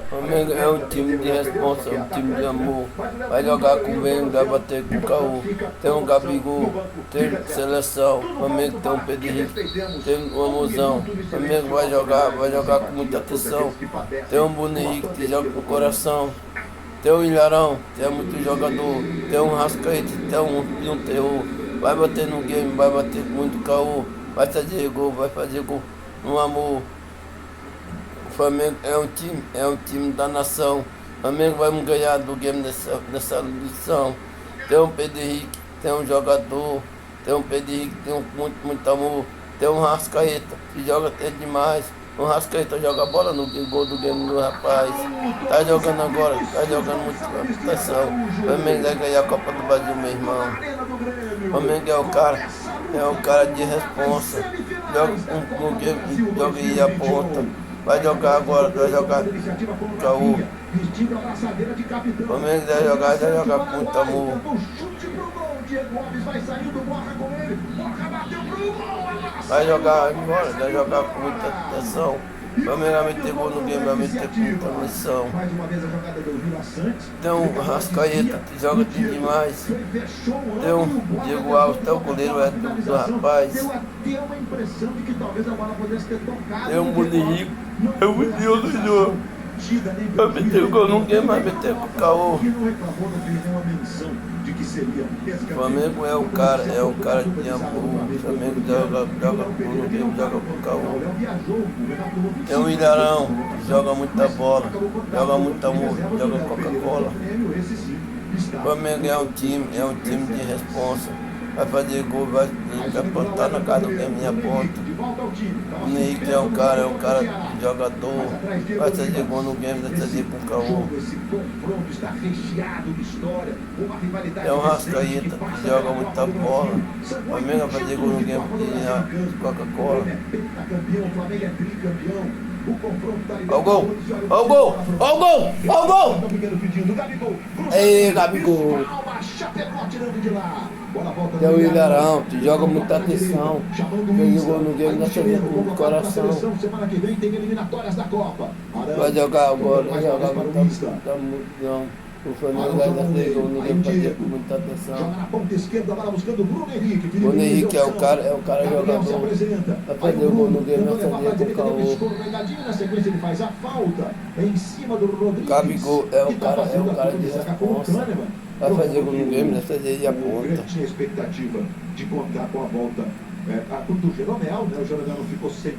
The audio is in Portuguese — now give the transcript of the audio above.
Flamengo é um time de responsa, um time de amor. Vai jogar com o Mengo, vai bater com o Caú. Tem um Gabigol, tem seleção. Flamengo tem um Pedro Henrique, tem um Amozão. Flamengo vai jogar com muita atenção. Tem um Bruno Henrique que joga com o coração. Tem um Ilharão, tem muito jogador. Tem um Rascaeta, tem um terror. Vai bater no game, vai bater com muito Caú. Vai fazer gol no amor. O Flamengo é um time da nação. O Flamengo vai ganhar do game nessa lição. Tem um Pedro Henrique, tem um jogador, tem um Pedro Henrique, tem muito amor. Tem um Rascaeta, que joga até demais. O Rascaeta joga bola no gol do game do rapaz. Tá jogando agora, tá jogando muito atenção. O Flamengo vai ganhar a Copa do Brasil, meu irmão. O Flamengo é o cara de responsa. Joga no game, joga e aponta. Vai jogar agora, vai jogar Caú. O Flamengo vai jogar com muito amor. Vai jogar agora, vai jogar com muita atenção. O Flamengo vai meter gol no game, vai meter com muita missão. Tem um Rascaeta que joga demais. Tem um Diego Alves, tem o goleiro do rapaz. Tem um Boninho, é o Deus do Senhor. Vai meter gol no game, vai meter com o Caô. O Flamengo é o cara de amor. O Flamengo joga no game, joga com o Caô. Tem um Ilharão que joga muita bola, joga muito amor, joga Coca-Cola. O Flamengo é um time de responsa. Vai fazer gol, vai apontar na cara do game, minha ponta. O Henrique é um cara de jogador. Vai fazer gol no game, vai fazer com o Caô. É um Rascaeta que joga muita bola. O Flamengo vai fazer gol no game de Coca-Cola. Ó o gol! Ó o gol! Ó o gol! Ó o gol! Ei, Gabigol! Tem o Ilharão, que joga muita atenção. Fez o gol no game nessa vez com o coração. Vai jogar agora, vai jogar muito. O Flamengo vai fazer gol no game, fazer com muita atenção. O Bruno Henrique é o cara jogador. Vai fazer o gol no game, vai fazer com o Caô. Gabigol é o cara de responsa. Vai fazer gol no game, vai fazer de aponta. Tinha expectativa de contar com a volta do Jeromel, né? O Jeromel não ficou 100%.